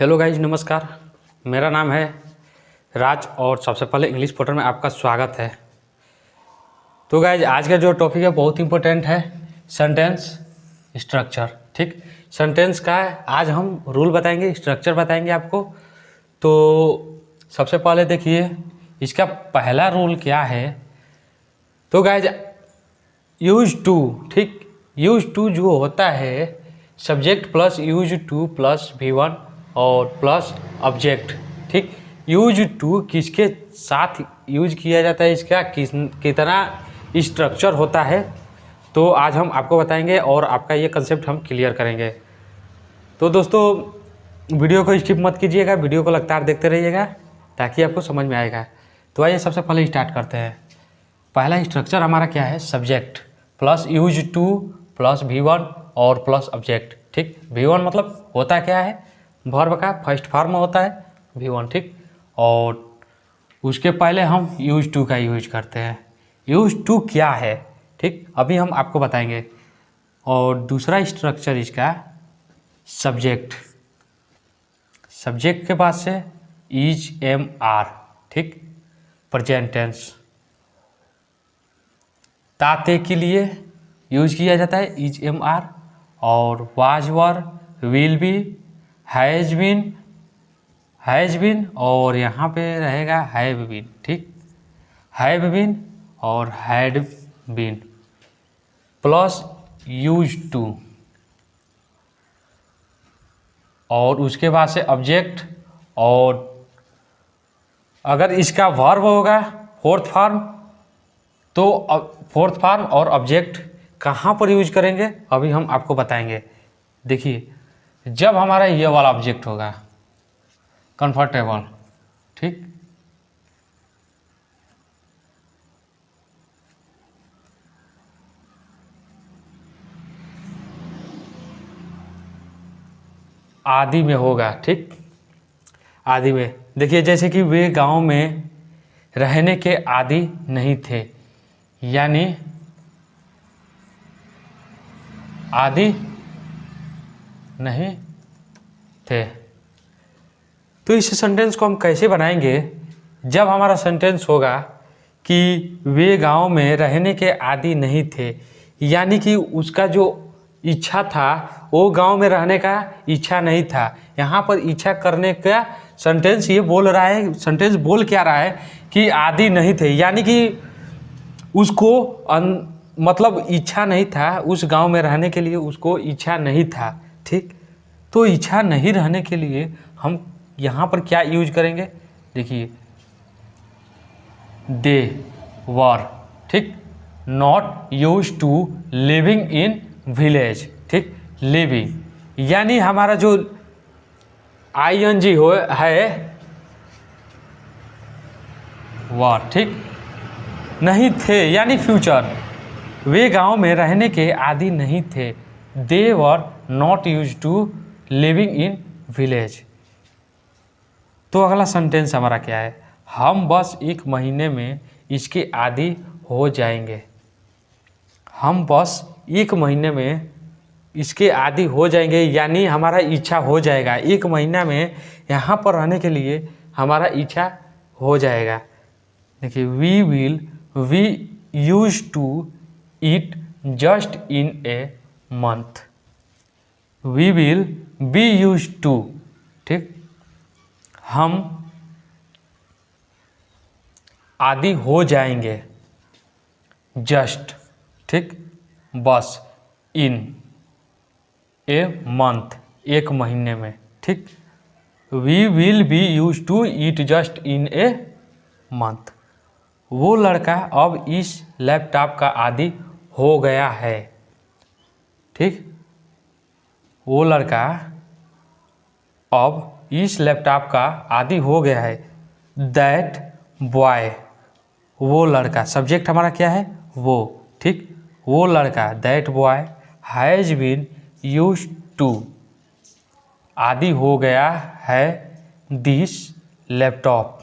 Hello guys, नमस्कार। मेरा नाम है राज और सबसे पहले इंग्लिश पोर्टल में आपका स्वागत है। तो गाइज, आज का जो टॉपिक है बहुत इंपॉर्टेंट है, सेंटेंस स्ट्रक्चर। ठीक, सेंटेंस का आज हम रूल बताएंगे, स्ट्रक्चर बताएंगे आपको। तो सबसे पहले देखिए इसका पहला रूल क्या है। तो गाइज, यूज टू, ठीक, यूज टू जो होता है subject plus use two plus V1 और प्लस ऑब्जेक्ट। ठीक, यूज टू किसके साथ यूज किया जाता है, इसका कितना स्ट्रक्चर होता है, तो आज हम आपको बताएंगे और आपका ये कंसेप्ट हम क्लियर करेंगे। तो दोस्तों, वीडियो को स्किप मत कीजिएगा, वीडियो को लगातार देखते रहिएगा ताकि आपको समझ में आएगा। तो आइए सबसे पहले स्टार्ट करते हैं। पहला स्ट्रक्चर हमारा क्या है, subject plus use two plus V1 और प्लस ऑब्जेक्ट। ठीक, V1 मतलब होता क्या है, वर्ब का फर्स्ट फॉर्म होता है V1। ठीक, और उसके पहले हम यूज टू का यूज करते हैं। यूज टू क्या है, ठीक, अभी हम आपको बताएंगे। और दूसरा स्ट्रक्चर इसका सब्जेक्ट, सब्जेक्ट के बाद से इज एम आर, ठीक, प्रेजेंट टेंस, ताते के लिए यूज किया जाता है इज एम आर, और was were, will be, has been और यहाँ पे रहेगा हैव बीन। ठीक, हैव बीन और had been plus use to, और उसके बाद से ऑब्जेक्ट। और अगर इसका वर्ब होगा फोर्थ फॉर्म, तो फोर्थ फॉर्म और ऑब्जेक्ट कहाँ पर यूज करेंगे अभी हम आपको बताएंगे। देखिए, जब हमारा ये वाला ऑब्जेक्ट होगा कंफर्टेबल, ठीक, आदि में होगा। ठीक, आदि में देखिए, जैसे कि वे गांव में रहने के आदि नहीं थे, यानी आदि नहीं थे। तो इस सेंटेंस को हम कैसे बनाएंगे, जब हमारा सेंटेंस होगा कि वे गांव में रहने के आदि नहीं थे, यानी कि उसका जो इच्छा था वो गांव में रहने का इच्छा नहीं था। यहाँ पर इच्छा करने का सेंटेंस ये बोल रहा है, सेंटेंस बोल क्या रहा है कि आदि नहीं थे, यानी कि उसको मतलब इच्छा नहीं था, उस गांव में रहने के लिए उसको इच्छा नहीं था। ठीक, तो इच्छा नहीं रहने के लिए हम यहाँ पर क्या यूज करेंगे, देखिए, दे वर, ठीक, not use to living in village. ठीक, लिविंग यानी हमारा जो ING हो है वर, ठीक, नहीं थे यानी फ्यूचर, वे गांव में रहने के आदि नहीं थे, they were not use to living in village. तो अगला सेंटेंस हमारा क्या है, हम बस 1 महीने में इसके आदी हो जाएंगे। हम बस 1 महीने में इसके आदी हो जाएंगे, यानी हमारा इच्छा हो जाएगा 1 महीना में यहाँ पर रहने के लिए हमारा इच्छा हो जाएगा। देखिए, we use to eat just in a month, we will be use to, ठीक, हम आदि हो जाएंगे, जस्ट, ठीक, बस, इन ए मंथ, 1 महीने में। ठीक, we will be use to eat just in a month. वो लड़का अब इस लैपटॉप का आदी हो गया है। ठीक, वो लड़का अब इस लैपटॉप का आदी हो गया है। दैट बॉय, वो लड़का, सब्जेक्ट हमारा क्या है, वो। ठीक, वो लड़का, that boy has been use to, आदी हो गया है, दिस लैपटॉप,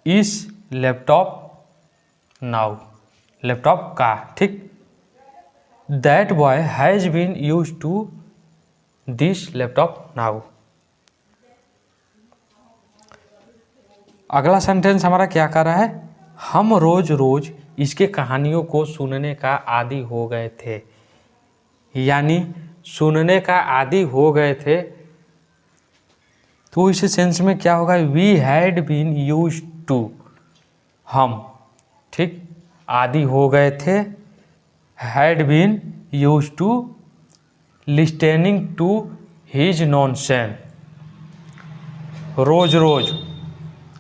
इस लैपटॉप, नाउ, लैपटॉप का। ठीक, that boy has been use to this laptop now. अगला सेंटेंस हमारा क्या कर रहा है, हम रोज रोज इसके कहानियों को सुनने का आदी हो गए थे। यानी सुनने का आदी हो गए थे, तो इस सेंस में क्या होगा, we had been used to, हम, ठीक, आदी हो गए थे, had been used to listening to his nonsense, रोज रोज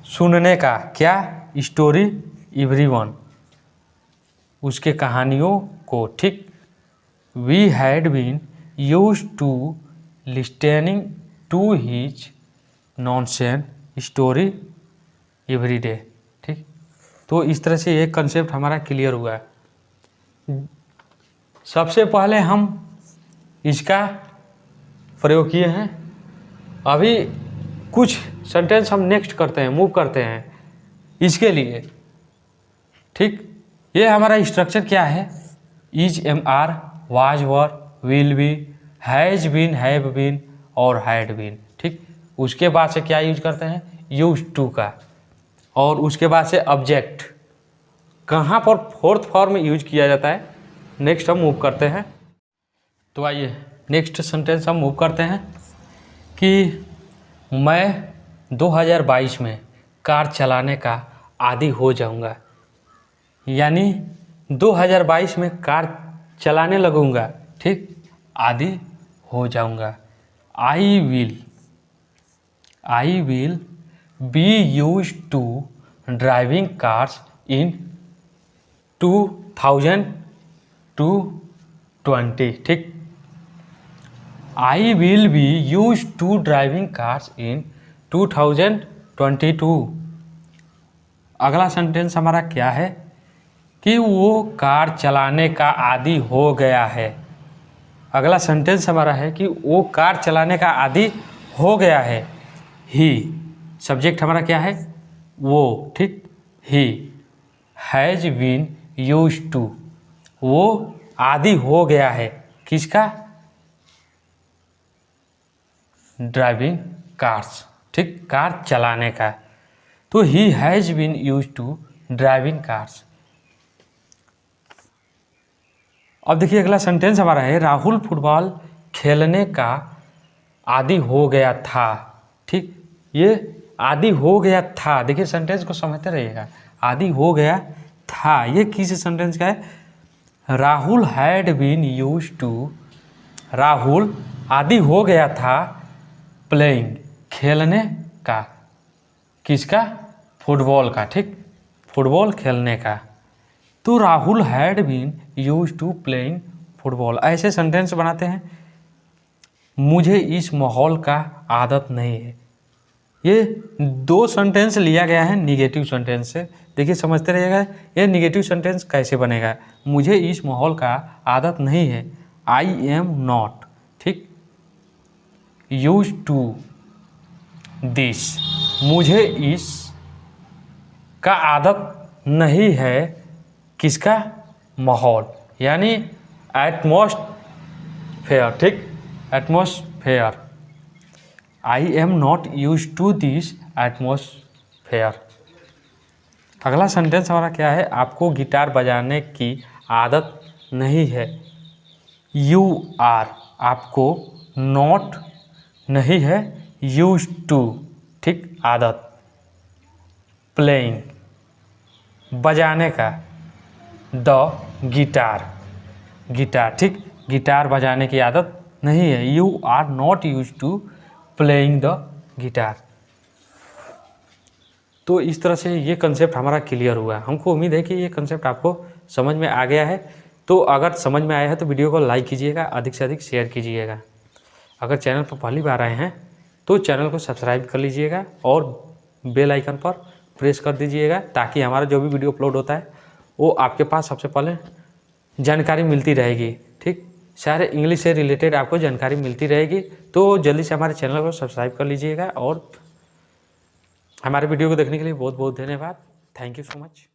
सुनने का क्या, स्टोरी एवरीवन, उसके कहानियों को, ठीक। We had been used to listening to his nonsense story every day, ठीक। तो इस तरह से एक कंसेप्ट हमारा क्लियर हुआ है। सबसे पहले हम इसका प्रयोग किए हैं, अभी कुछ सेंटेंस हम नेक्स्ट करते हैं, मूव करते हैं इसके लिए, ठीक। ये हमारा स्ट्रक्चर क्या है, is, am are, was were, will be, has been, have been और हैड बीन, ठीक। उसके बाद से क्या यूज करते हैं, यूज टू का, और उसके बाद से ऑब्जेक्ट, कहाँ पर फोर्थ फॉर्म में यूज किया जाता है, नेक्स्ट हम मूव करते हैं। तो आइए नेक्स्ट सेंटेंस हम मूव करते हैं कि मैं 2022 में कार चलाने का आदी हो जाऊंगा। यानी 2022 में कार चलाने लगूंगा, ठीक, आदी हो जाऊंगा। I will be used to driving cars in 2020, ठीक। I will be used to driving cars in 2022। अगला सेंटेंस हमारा क्या है कि वो कार चलाने का आदी हो गया है। अगला सेंटेंस हमारा है कि वो कार चलाने का आदी हो गया है। ही, सब्जेक्ट हमारा क्या है, वो, ठीक। He has been used to, वो आदी हो गया है किसका, ड्राइविंग कार्स, ठीक, कार चलाने का। तो he has been used to driving cars. अब देखिए अगला सेंटेंस हमारा है, राहुल फुटबॉल खेलने का आदी हो गया था, ठीक। ये आदी हो गया था, देखिए सेंटेंस को समझते रहिएगा, आदी हो गया था, ये किस सेंटेंस का है, Rahul had been used to, Rahul आदी हो गया था प्लेइंग, खेलने का, किसका, फुटबॉल का, ठीक, फुटबॉल खेलने का। तो Rahul had been used to playing football. ऐसे सेंटेंस बनाते हैं, मुझे इस माहौल का आदत नहीं है। ये दो सेंटेंस लिया गया है निगेटिव सेंटेंस से, देखिए समझते रहिएगा ये निगेटिव सेंटेंस कैसे बनेगा। मुझे इस माहौल का आदत नहीं है, आई एम नॉट, ठीक, यूज्ड टू दिस, मुझे इस का आदत नहीं है, किसका, माहौल, यानी एटमॉस्फेयर, ठीक, atmosphere. I am not used to this atmosphere. अगला सेंटेंस हमारा क्या है, आपको गिटार बजाने की आदत नहीं है। यू आर, आपको, नॉट, नहीं है, यूज्ड टू, ठीक, आदत, प्लेइंग, बजाने का, द गिटार, गिटार, ठीक, गिटार बजाने की आदत नहीं है। You are not used to playing the guitar. तो इस तरह से ये कंसेप्ट हमारा क्लियर हुआ। हमको उम्मीद है कि ये कंसेप्ट आपको समझ में आ गया है। तो अगर समझ में आया है तो वीडियो को लाइक कीजिएगा, अधिक से अधिक शेयर कीजिएगा। अगर चैनल पर पहली बार आए हैं तो चैनल को सब्सक्राइब कर लीजिएगा और बेल आइकन पर प्रेस कर दीजिएगा, ताकि हमारा जो भी वीडियो अपलोड होता है वो आपके पास सबसे पहले जानकारी मिलती रहेगी, ठीक। सारे इंग्लिश से रिलेटेड आपको जानकारी मिलती रहेगी। तो जल्दी से हमारे चैनल को सब्सक्राइब कर लीजिएगा और हमारे वीडियो को देखने के लिए बहुत बहुत धन्यवाद। Thank you so much.